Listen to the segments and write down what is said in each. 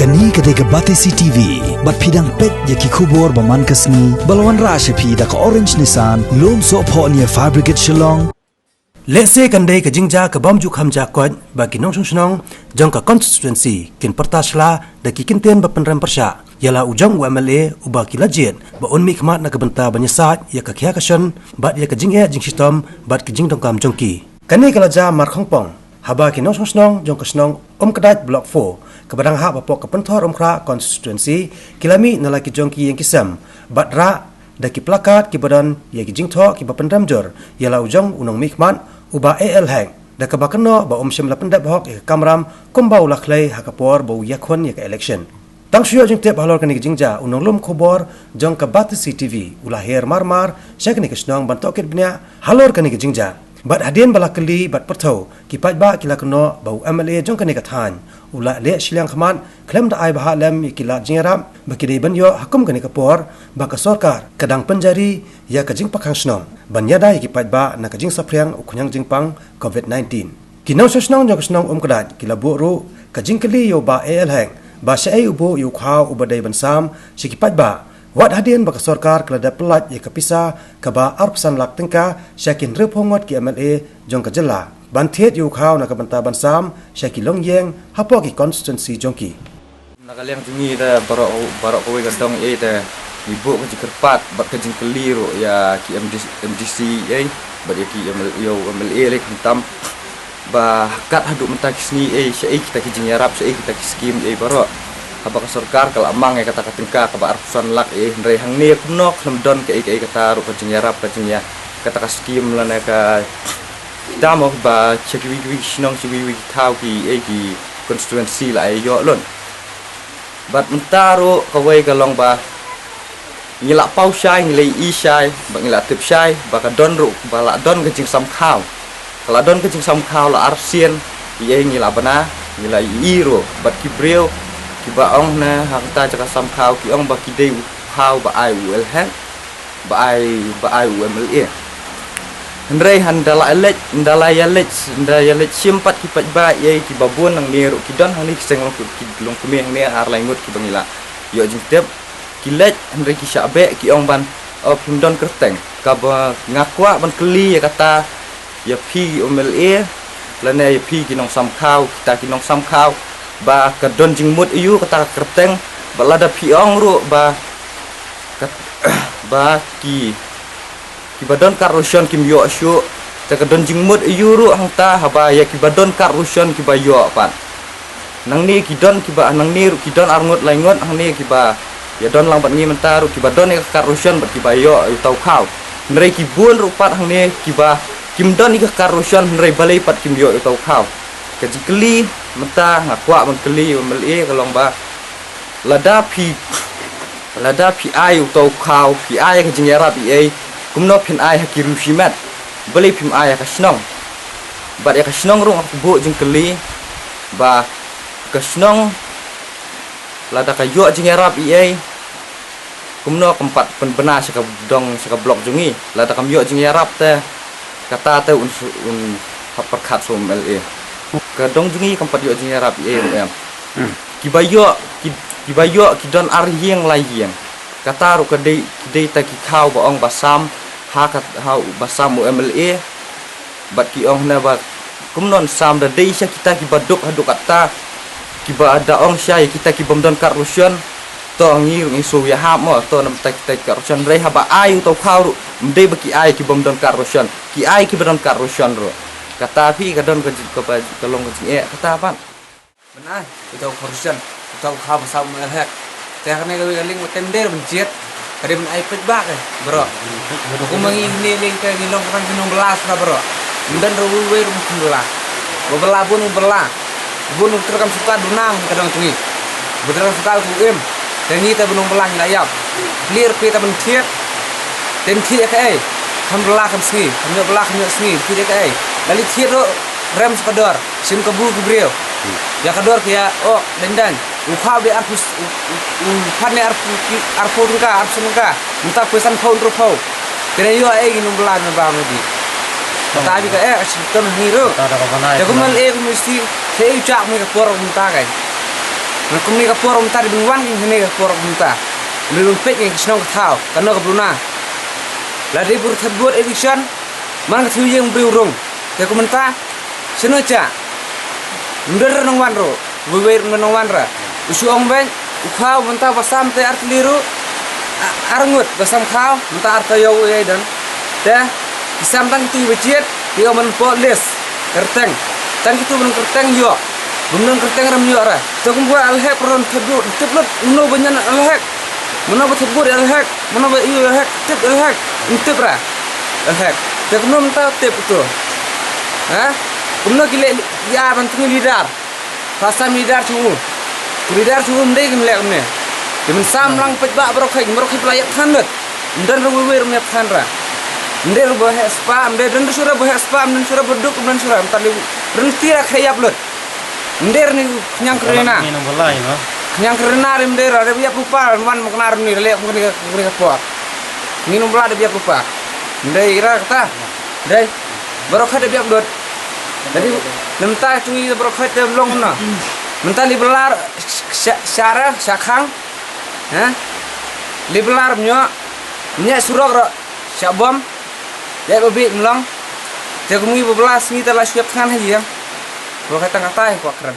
Kani kadega Batesi TV, bat pidang pet yaki kubor baman kasni, balawan rasha pi da ka orange nisan, lom so po niya fire brigade Shnong. Let's say kandai ka jingja ka bamju khamja kwat bagi Nongshong Shnong jong ka constituency kin Pyrshah da kikinten ba penram Pyrshah yala ujang UMLA uba kilajet ba on mikmat na kabenta banyasat ya ka khya kashan bat ya ka jingya jing system bat ki jing dongkam jongki kani kalaja mar khongpong haba ki Nongshong Shnong jong ka Shnong Umkdait block 4 kabadang ha bapok ka penthor umkra constituency kilami nalaki jongki yang kisam bat ra da ki Placard ki badan ya ki jingtho ki ba penram jor yala ujang unong mikmat uba AL hang da ka bakno ba shim la pendap hok e kamram kumbau lakhlei hakapor bo yakhon ya ka election tang shio jing tep halor kani jingja unong lum khobor jong ka Batesi TV ulahir marmar shakni ka Shnong bantoket bnya halor kani jingja bat hadien balakli bat pertho ki pajba kila kno ba UMLA jong kani ka than ula le shliang khaman klem da ai ba lem kila jingram bakidei banyo hakum kani ka por ba ka sarkar kadang penjari ya ka jing pakhang Shnong banyada ki pajba na ka jing sapriang ukhunyang jingpang COVID-19 kinau Shnong jong Shnong Umkdait kila buru ka jing kali yo ba AL hang ba sai ubo yo Khaw ubadai bansam shiki pajba wat hadien ba ka sarkar kala da pelat ya ka pisa ka ba arpsan lak tengka syakin rephongot ki MLA jong ka jela bantiet yo Khaw na ka banta bansam syaki longyeng hapo ki constituency jongki nakaliang jungi ta barok kowe ka dong ta ibu ka jikerpat bat ka jing keliru ya ki MDC bat ya ki MLA lek hitam ba kat haduk mentak sini syai kita ki jing yarap syai kita ki skim barok haba ka sarkar kala amang kata katengka ka ba arpusan lak ndrei hang ni kunok lemdon ke kata ru ka jing yarap ka jing ya kata ka skim lana ka damo ba cheki Shnong cheki Khaw ki constituency la yo lon bat mentaro kawai kalong ba ngila pau shai ngilai i shai ba ngila tip shai ba ka don ru ba la don ka jing sam Khaw kala don ka jing sam Khaw la arsien ye ngila bana ngila i ro bat ki breu ki ba ong na hakta jaka sam Khaw ki ong ba ki dei Khaw ba ai ul han ba ai UMLA Hendrai handala elek ndala yalet simpat ki pajba ye ki babun nang niru ki don hani ki sengong ki long kumi ang ni ar langut ki bangila yo jing tep ki let hendrai ki syabe ki ong ban pindon kerteng ka ba ngakwa ban keli ya kata ya pi UMLA lane ya pi ki nong sam Khaw kita ki nong sam Khaw ba ka don jing mut yu kata kerteng ba lada pi ong ru ba ki badon karusion kim yo syu ta kadon jingmut yuru hangta haba ya ki badon karusion ki ba yo pan nang ni ki don ki ba nang ni ru ki don arngut laingot hang ni ki ba ya don lang bat ngi mentaru ki badon ya karusion bat ki ba yo tau Khaw nrei ki bun rupat hang ni ki ba kim don ni karusion nrei balai pat kim yo tau Khaw ka jikli menta ngakwa ban keli UMLA kalong ba lada pi ai tau Khaw pi ai ka jingyara pi kumno pin ai hakiru shimat beli pim ai ka Shnong bat ya ka Shnong rung aku bu jing keli ba ka Shnong lada ka yo jing yarap kumno keempat pen bena saka dong saka blok jungi lada kam yo jing yarap te kata te un perkat so MLA ka dong jungi keempat yo jing yarap em ki bayo ki don ar hieng lai hieng kata ru ka dei ta ki Khaw ba ong basam hakat hau basam UMLA bat ki ong na ba kumnon sam da dei sya kita ki baduk haduk kata ki ba ada ong sya kita ki bomdon karusion to ngi so ya ha mo to nam ta kita karusion rei haba ai to Khaw ru mdei ba ki ai ki bomdon karusion ki ai ki bomdon karusion ro kata pi kadon ka kalong ka kata apa benai itu karusion itu Khaw basam hak saya kena galing tender bencet kare men iPad bak bro aku mangi ni ke ngilong kan gunung belas na bro dan ruwe belah belah pun belah bun terkam suka dunang kadang tungi betul suka UM dan ni ta gunung belah na yap clear pe ta bencet ten thi ka kam belah kam sni kam belah kam sni thi ka dali thi ro rem sekadar sim kebu gibril ya kador ya oh dan Khaw be arpus pane arpun ka arsun ka minta pesan phone ro phau kene yo nung belan ba ngodi tapi ka asyikon hiro jago mal mesti sei chak mi ka por minta kai Ngakum ni kapur umta di benwan king hene kapur umta. Belum pek king Shnong Khaw kana kabruna. Ladi bur tebur edition man kathu yang berurung. Te komenta senuja. Mundur nang wanro. Wewer nang wanra. Usu ong ben ukhaw menta basam te artliru. Arngut basam khaw menta artayo ye dan. Te kisam tang tu bejiet dia men polis kerteng. Tang itu men kerteng yo. Bumnang kerteng ram yo ra. Tokum gua alhek peron tebur teblut uno banyan alhek. Mana tebur alhek, mana iyo alhek, teb alhek. Intip ra. Alhek. Tokum menta teb itu. Ha? Kumno gile ya bantung lidar. Pasam lidar chungu. Lidar chungu mdei kim lek ne. Dimen sam lang pejba brokhai pelayak thanlet. Ndan ruwer me thanra. Ndel bo he spa mde dan sura bo he spa mden sura boduk mden sura tali rentira khayap lut. Nder ni nyang kerena. Ni nang balai no. Nyang kerena rim nder ada biak lupa wan mkenar ni lek mkene kapok. Ni nombla ada biak lupa. Ndai ira kata. Ndai barokah ada biak lut. Jadi nemta cungi barokah te long na. Menta li belar syara syakang. Ha? Li belar nya surok ro syabom. Ya babi melong. Jagung ibu belas ni telah siap kan haji ya. Kalau kata ngatai kok keren.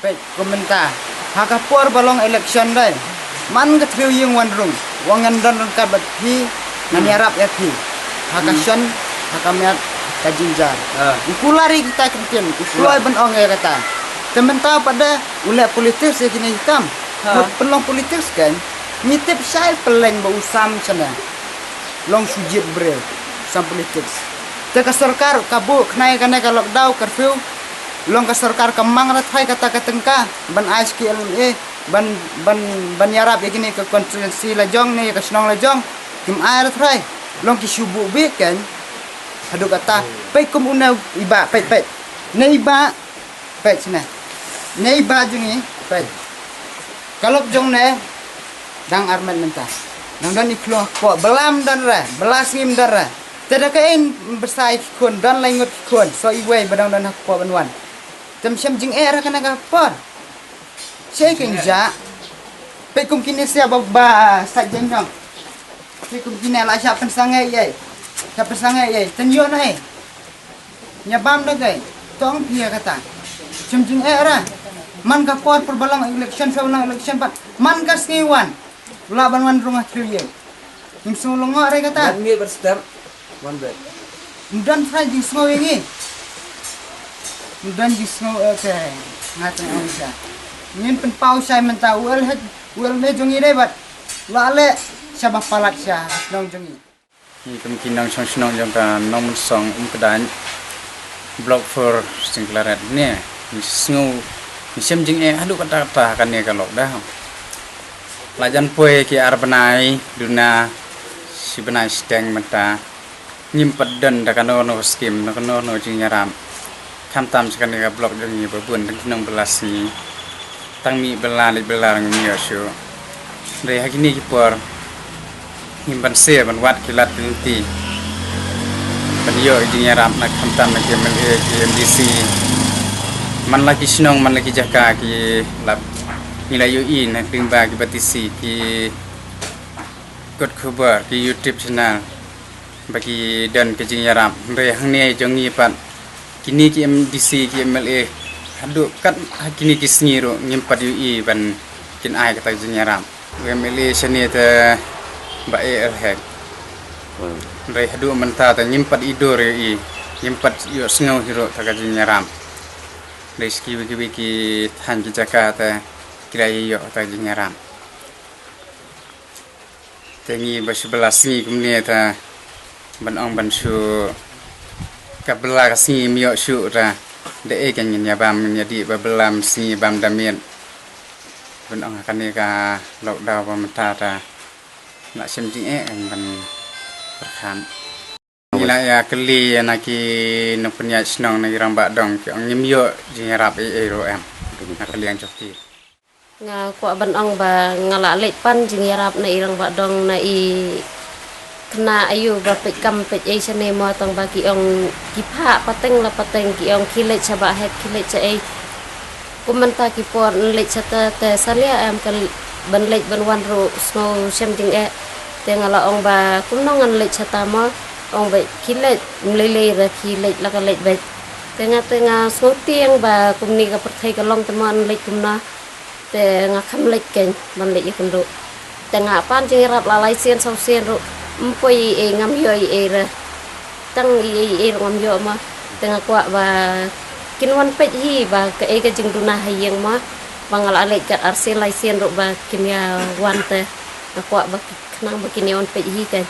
Pek komentar. Hakapur balong election dai. Man ketriu yung wanrung. Wangan dan rengkat bati nan yarap yati. Hakasion hakamiat kajinjar. Ukulari kita kenten. Ukulai ben ong ya kata. Sementara pada ulat politik sekini hitam. Pelong politik kan. Mitip saya peleng usam sana. Long sujit bril. Usam politik. Teka sarkar kabu kenai ka lockdown curfew. Long ka sarkar kemang rathai kata katengka ban ISK LMA ban yarap ya gini ke konstitusi lajong ni ke Shnong lajong kim ai rathai long ki subu be kan adu kata pe kum una iba pe ne iba pe sina ne iba jungi pe kalau jong ne dang armen mentah dang dan iklo ko belam dan ra belas ngim dan ra tidak kain bersai kun dan lengut kun so iwe badang dan ko banwan Temsyam jing era kana kapor. Checking ja. Pe kum kini sia ba sa jengjong. Pe kum kini la sya pensangai ye. Sya pensangai ye. Tenyo na he. Nyabam da gai. Tong pia kata. Syam jing era. Man kapor perbalang election sebalang election pat. Man kas ngiwan. Laban wan rumah triye. Nim sulungo re kata. Dan mi bersedam one bed. Dan fra jing smo wingi. Dan jisno ke ngata Indonesia. Ngin pen pau sai menta wel me jongi rebat. Lale sabah palat sya Shnong jongi. Ni kemungkinan Shnong jong ka Nongshong Umkdait blok for singklarat ni sngu ni sem jing adu kata kan ni kalau dah. Lajan poe ki arbanai duna si benai steng mata nyimpat dan da kanono skim da kanono jing nyaram. Tam sekarang ni blok ni berbun dengan 16 ni tangmi belar ni asyo. Dari hari ni kipor himban se ban wat kilat nanti. Beliau ini ram nak tam nak MLA MDC. Man lagi Shnong man lagi jaka ki lap nilai UI nak rimba ki batisi ki kod khabar ki YouTube channel bagi dan kejing ram. Dari hang ni jongi pat kini ki MDC ki MLA hadu kat kini ki sngiru ngimpat UI ban kin ai kata jenyaram MLA seni te ba hek rai hadu menta ta ngimpat idur UI ngimpat yo sngo hiro ta ka jenyaram reski wiki than ki jakarta kirai yo ta jenyaram tengi ba 11 ni kumne ta ban ong ban su kabela kasi mio syura de kan nya bam nya di babelam si bam damian ben ong kan ka lockdown ba mata ta nak sim jing ban perkham ila ya keli na ki no penya Shnong na ramba dong ki ong mio jing rap ro em na kalian joki nga ko ban ong ba ngala lek pan jing rap na irang ba dong na i kena ayu berpek kam pek sene mo tong bagi ong kipa pateng la pateng ki ong kilet saba het kilet cai kumenta ki por lek chata te salia am kan ban lek ban wan ro snow sem jing te ngala ong ba kumnong an lek chata ma ong ba ki lek le ra ki lek la ka lek ba te nga snow tiang ba kumni ka perthai ka long teman lek kumna te nga kham lek ken ban lek ikun ro te nga pan jing rap la lai sien sau sien ro mpoi ngam yoi ra tang ngam yo ma te nga kwa ba kinwan pet hi ba ke jing duna hayeng ma bangala lek kat arse lai sien ro ba kimya wante akwa ba knang ba kinyon pet hi kan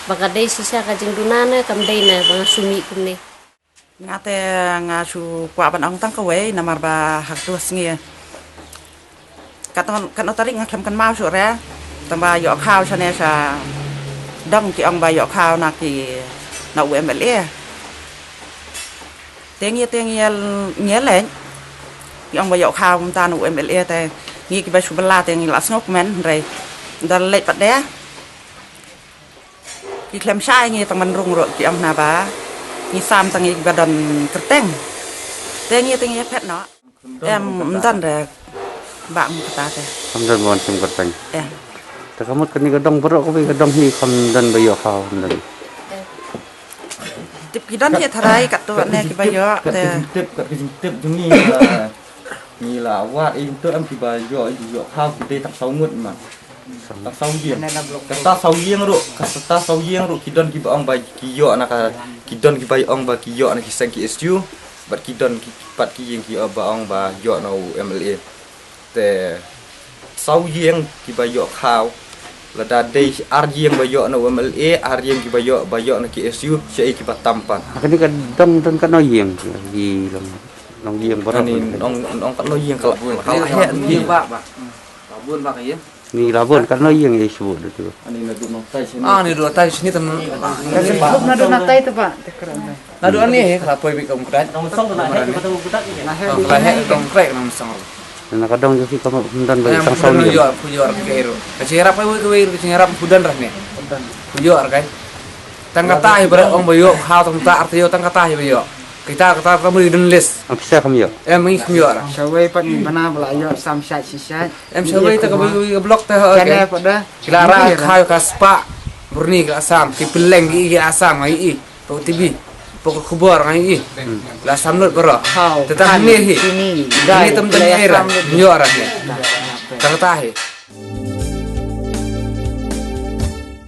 baka dei sisa ka jing duna na kam dei na bang sumi kumne ngate nga su kwa ban ong tang ka we na mar ba hak tu sngi kan otari nga kem kan mau su re tamba yo khao chane sa dong ki ong ba yo khao na ki na UMLA tengi nghe lên ông bây giờ khao ta nụ UMLA te nghe cái bài số bala tengi là snok men rồi đã lệ bật đé cái klem sai nghe tang man rung rồi cái ông na ba nghe sam tang nghe ba đòn kerteng tengi pet nó em tan rồi bạn ta te không đơn buồn chung vật tình emแต่เขาหมดกันนี่ก็ดองบรอกก็ไปก็ดองที่คำดันไปอยู่เขาดัน tiếp cái đón hiện thay cả tụi này cái bây giờ cái tiếp chúng như là qua in tụi em thì bà dọ khao thì đây tập 6 nguồn mà tập 6 giềng cái ta 6 giềng rồi khi đơn khi ông bà khi dọ là khi đơn khi bay ông bà khi dọ là khi sang khi SU bật khi đơn khi bật khi giềng khi ông bà dọ nào MLA để 6 giềng khi bà dọ khao là đã đây arjing bayo na UMLA arjing ki bayo na KSU sei ki batampan cái này cái đông cái nói giềng gì lòng giềng bớt ani ong kan no yeng kalau he ni ba buôn ba cái ni là buồn cái nói giềng gì sụt được ani na duk nong tai sini ni dua tay sini teman Lúc na do na tay tu pak. na dua ni kalau poi bi Umkdait lah he Umkdait nong song nên là cái đông khi có một đơn về yang tăng sau nhiều puyor kero kecirap ai woi kecirap hudan rah ni puyor kan tang kata hi ber ong bayo hao tang ta artiyo tang kata hi bayo kita beri dan list ông sẽ không nhiều em mengi puyor Sawai pan bana bala yo sam sat sisat. em sabai ta ka blok ta ha Kene pada. kilara khayo ka spa murni ka asam ki peleng gi asam ai i to tibi pokok kubur ngai i la samlut bro Khaw. tetap ni hi Sini. dai tem tem era nyor ni kata hi